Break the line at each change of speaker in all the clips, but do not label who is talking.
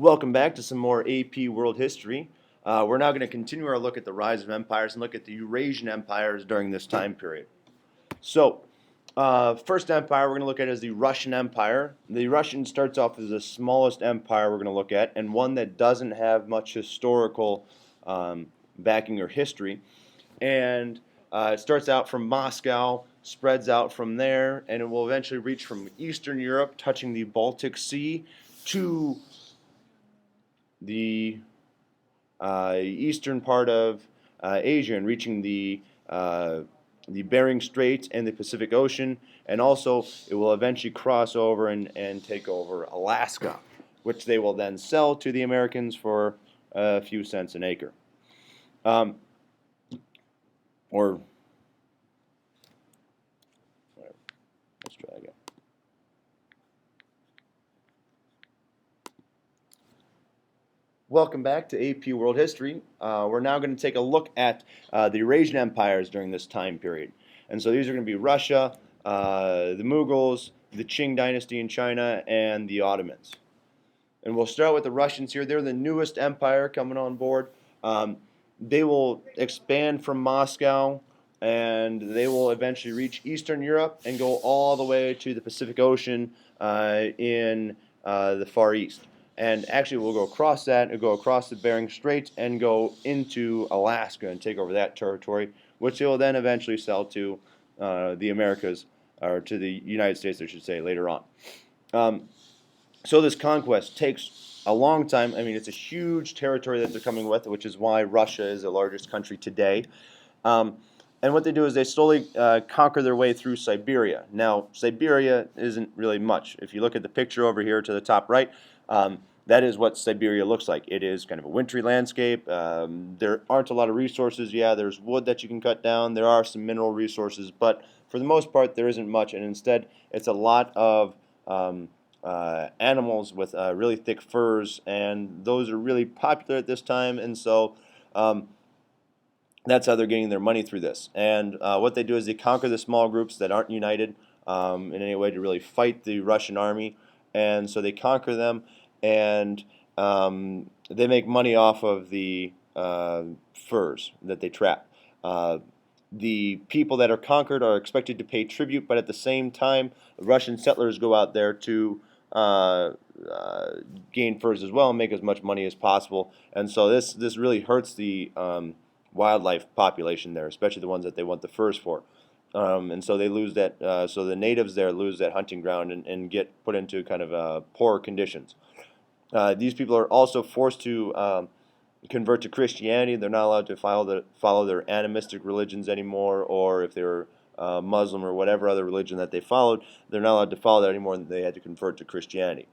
Welcome back to some more AP World History. We're now going to continue our look at the rise of empires and look at the Eurasian empires during this time period. So, first empire we're going to look at is the Russian Empire. The Russian starts off as the smallest empire we're going to look at, and one that doesn't have much historical backing or history. And it starts out from Moscow, spreads out from there, and it will eventually reach from Eastern Europe, touching the Baltic Sea, to the eastern part of Asia and reaching the Bering Strait and the Pacific Ocean, and also it will eventually cross over and take over Alaska, which they will then sell to the Americans for a few cents an acre. Or whatever. Let's try again. Welcome back to AP World History. We're now going to take a look at the Eurasian empires during this time period. And so these are going to be Russia, the Mughals, the Ching Dynasty in China, and the Ottomans. And we'll start with the Russians here. They're the newest empire coming on board. They will expand from Moscow, and they will eventually reach Eastern Europe and go all the way to the Pacific Ocean in the Far East. And actually, we'll go across that, and go across the Bering Strait, and go into Alaska and take over that territory, which they will then eventually sell to the Americas, or to the United States, I should say, later on. So this conquest takes a long time. I mean, it's a huge territory that they're coming with, which is why Russia is the largest country today. And what they do is they slowly conquer their way through Siberia. Now, Siberia isn't really much. If you look at the picture over here to the top right, that is what Siberia looks like. It is kind of a wintry landscape. There aren't a lot of resources. Yeah, there's wood that you can cut down. There are some mineral resources, but for the most part, there isn't much. And instead, it's a lot of animals with really thick furs, and those are really popular at this time. And so that's how they're getting their money through this. And what they do is they conquer the small groups that aren't united in any way to really fight the Russian army. And so they conquer them, and they make money off of the furs that they trap. The people that are conquered are expected to pay tribute, but at the same time, Russian settlers go out there to gain furs as well and make as much money as possible. And so this really hurts the wildlife population there, especially the ones that they want the furs for. And so they lose that. So the natives there lose that hunting ground and get put into kind of poorer conditions. These people are also forced to convert to Christianity. They're not allowed to follow their animistic religions anymore, or if they were Muslim or whatever other religion that they followed, they're not allowed to follow that anymore, and they had to convert to Christianity.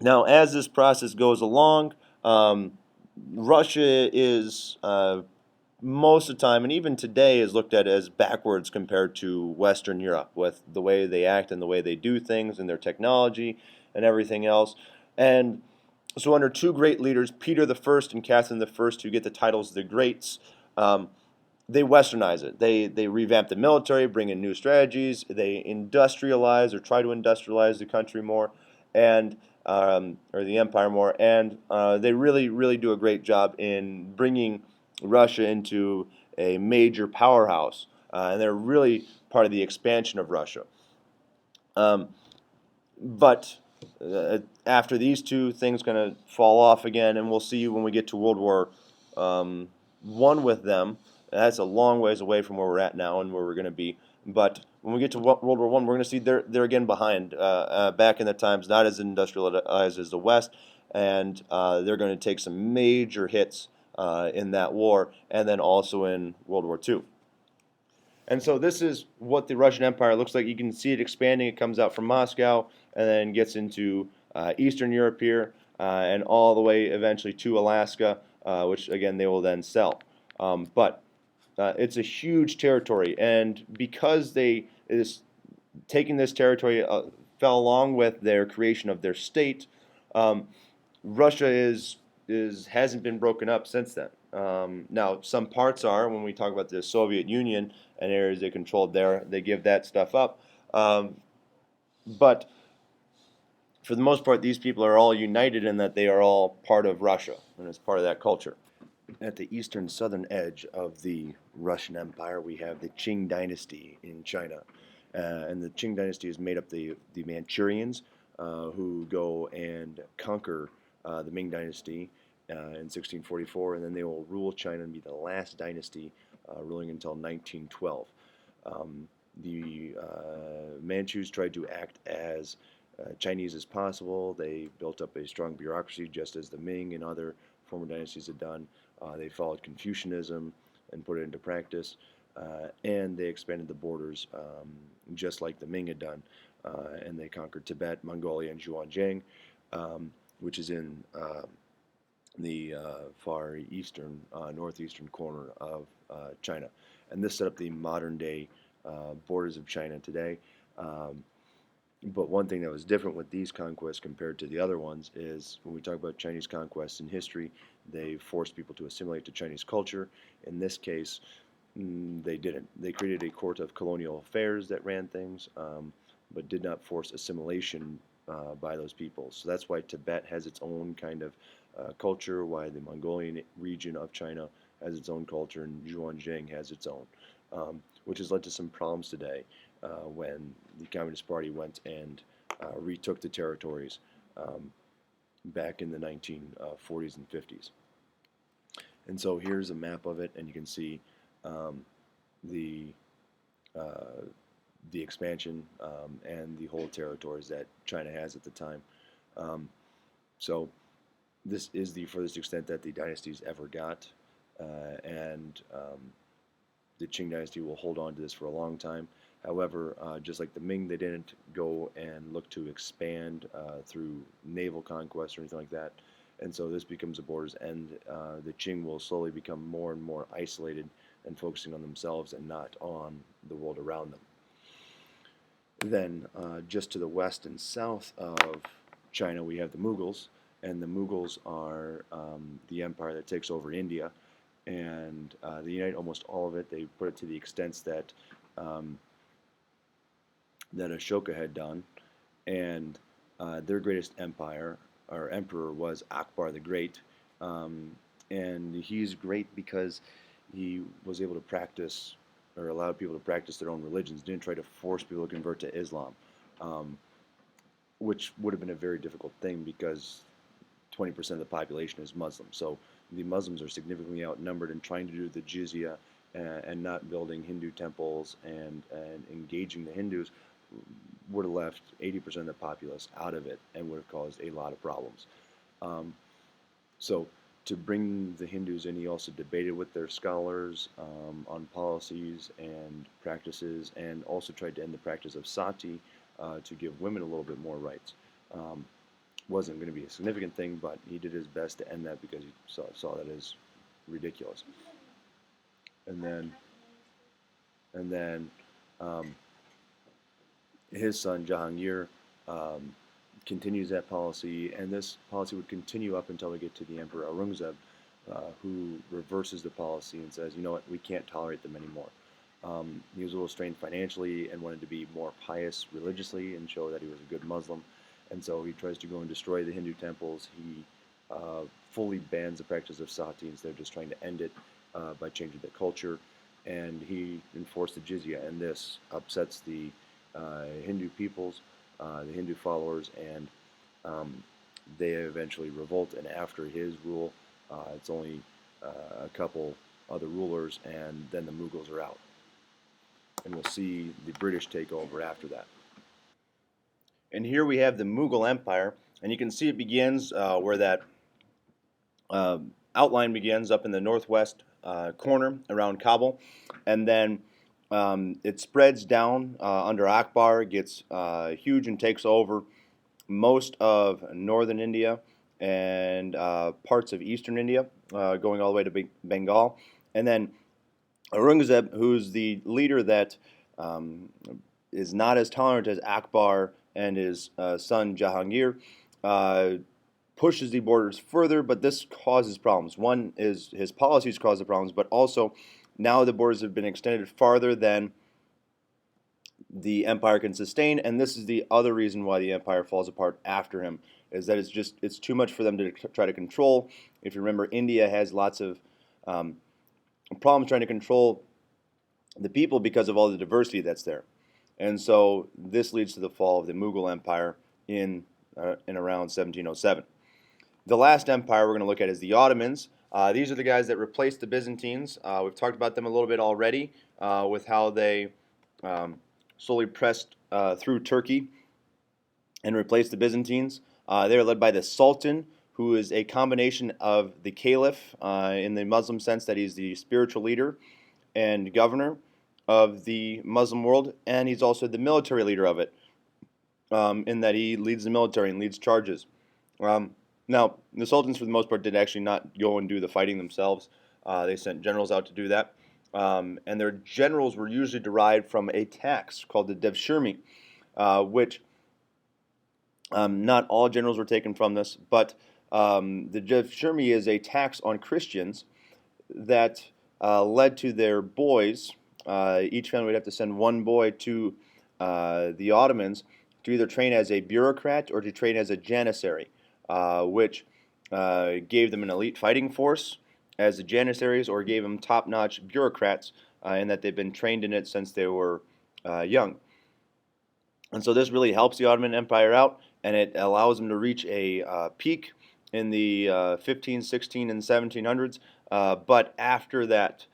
Now, as this process goes along, Russia is most of the time, and even today, is looked at as backwards compared to Western Europe, with the way they act and the way they do things and their technology and everything else. And so under two great leaders, Peter the First and Catherine the First, who get the titles the Greats, they westernize it. They revamp the military, bring in new strategies, they industrialize or try to industrialize the country more, and or the empire more, and they really do a great job in bringing Russia into a major powerhouse, and they're really part of the expansion of Russia. But after these two things kind of fall off again, and we'll see when we get to World War One with them. That's a long ways away from where we're at now and where we're going to be. But when we get to World War One, we're going to see they're again behind. Back in the times, not as industrialized as the West, and they're going to take some major hits in that war, and then also in World War II. And so this is what the Russian Empire looks like. You can see it expanding. It comes out from Moscow and then gets into Eastern Europe here and all the way eventually to Alaska, which again they will then sell. But it's a huge territory, and because they is taking this territory fell along with their creation of their state, Russia hasn't been broken up since then. Now, some parts are, when we talk about the Soviet Union and areas they controlled there, they give that stuff up. But for the most part, these people are all united in that they are all part of Russia, and it's part of that culture. At the eastern southern edge of the Russian Empire, we have the Qing Dynasty in China. And the Qing Dynasty is made up the Manchurians, who go and conquer the Ming Dynasty in 1644, and then they will rule China and be the last dynasty ruling until 1912. The Manchus tried to act as Chinese as possible. They built up a strong bureaucracy, just as the Ming and other former dynasties had done. They followed Confucianism and put it into practice, and they expanded the borders just like the Ming had done. And they conquered Tibet, Mongolia, and Zhuangjiang, which is in the far eastern, northeastern corner of China. And this set up the modern day borders of China today. But one thing that was different with these conquests compared to the other ones is when we talk about Chinese conquests in history, they forced people to assimilate to Chinese culture. In this case, they didn't. They created a court of colonial affairs that ran things, but did not force assimilation by those people. So that's why Tibet has its own kind of culture, why the Mongolian region of China has its own culture, and Zhuangjiang has its own, which has led to some problems today when the Communist Party went and retook the territories back in the 1940s and 50s. And so here's a map of it, and you can see the expansion and the whole territories that China has at the time. So this is the furthest extent that the dynasties ever got, and the Qing dynasty will hold on to this for a long time. However, just like the Ming, they didn't go and look to expand through naval conquest or anything like that. And so this becomes a borders end. The Qing will slowly become more and more isolated and focusing on themselves and not on the world around them. Then, just to the west and south of China, we have the Mughals. And the Mughals are the empire that takes over India. And they unite almost all of it. They put it to the extent that that Ashoka had done, and their greatest empire or emperor was Akbar the Great, and he's great because he was able to practice or allowed people to practice their own religions, didn't try to force people to convert to Islam, which would have been a very difficult thing because 20% of the population is Muslim. So the Muslims are significantly outnumbered in trying to do the jizya and not building Hindu temples and engaging the Hindus would have left 80% of the populace out of it and would have caused a lot of problems. So to bring the Hindus in, he also debated with their scholars on policies and practices, and also tried to end the practice of sati to give women a little bit more rights. Wasn't going to be a significant thing, but he did his best to end that because he saw that as ridiculous. And then his son Jahangir continues that policy, and this policy would continue up until we get to the Emperor Aurangzeb, who reverses the policy and says, you know what, we can't tolerate them anymore. He was a little strained financially and wanted to be more pious religiously and show that he was a good Muslim, and so he tries to go and destroy the Hindu temples. He fully bans the practice of sati instead of just trying to end it by changing the culture, and he enforced the jizya, and this upsets the Hindu peoples, the Hindu followers, and they eventually revolt. And after his rule, it's only a couple other rulers, and then the Mughals are out. And we'll see the British take over after that. And here we have the Mughal Empire, and you can see it begins where that outline begins up in the northwest corner around Kabul, and then it spreads down under Akbar, gets huge and takes over most of northern India and parts of eastern India, going all the way to Bengal. And then Aurangzeb, who's the leader that is not as tolerant as Akbar and his son Jahangir, pushes the borders further, but this causes problems. One is his policies cause the problems, but also now the borders have been extended farther than the empire can sustain. And this is the other reason why the empire falls apart after him, is that it's too much for them to try to control. If you remember, India has lots of um, problems trying to control the people because of all the diversity that's there. And so this leads to the fall of the Mughal Empire in around 1707. The last empire we're going to look at is the Ottomans. These are the guys that replaced the Byzantines. We've talked about them a little bit already with how they slowly pressed through Turkey and replaced the Byzantines. They are led by the Sultan, who is a combination of the Caliph in the Muslim sense that he's the spiritual leader and governor of the Muslim world, and he's also the military leader of it, in that he leads the military and leads charges. Now, the sultans, for the most part, did actually not go and do the fighting themselves. They sent generals out to do that, and their generals were usually derived from a tax called the devshirme, which not all generals were taken from this, but the devshirme is a tax on Christians that led to their boys. Each family would have to send one boy to the Ottomans to either train as a bureaucrat or to train as a janissary, which gave them an elite fighting force as the janissaries, or gave them top-notch bureaucrats in that they've been trained in it since they were young. And so this really helps the Ottoman Empire out, and it allows them to reach a peak in the 15, 16, and 1700s. But after that,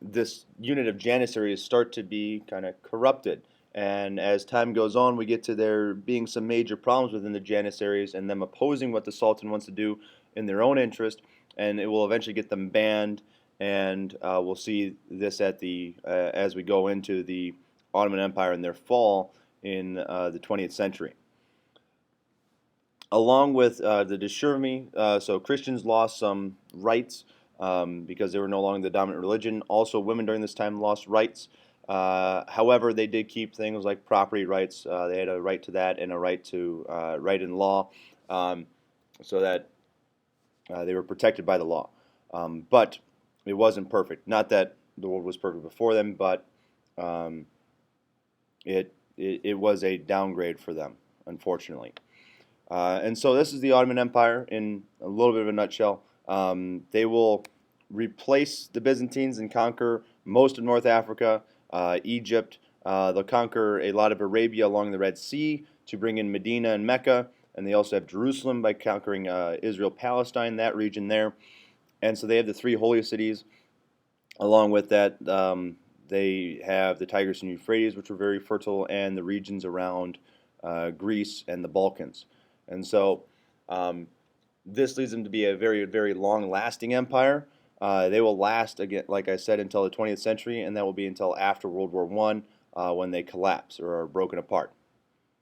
this unit of janissaries start to be kind of corrupted. And as time goes on, we get to there being some major problems within the janissaries and them opposing what the Sultan wants to do in their own interest, and it will eventually get them banned. And we'll see this at the as we go into the Ottoman Empire and their fall in the 20th century. Along with the devshirme, so Christians lost some rights because they were no longer the dominant religion. Also, women during this time lost rights. However, they did keep things like property rights. They had a right to that and a right to right in law, so that they were protected by the law. But it wasn't perfect. Not that the world was perfect before them, but it was a downgrade for them, unfortunately. And so this is the Ottoman Empire in a little bit of a nutshell. They will replace the Byzantines and conquer most of North Africa, Egypt. They'll conquer a lot of Arabia along the Red Sea to bring in Medina and Mecca. And they also have Jerusalem by conquering Israel, Palestine, that region there. And so they have the three holy cities. Along with that, they have the Tigris and Euphrates, which were very fertile, and the regions around Greece and the Balkans. And so this leads them to be a very, very long-lasting empire. They will last, again, like I said, until the 20th century, and that will be until after World War I when they collapse or are broken apart.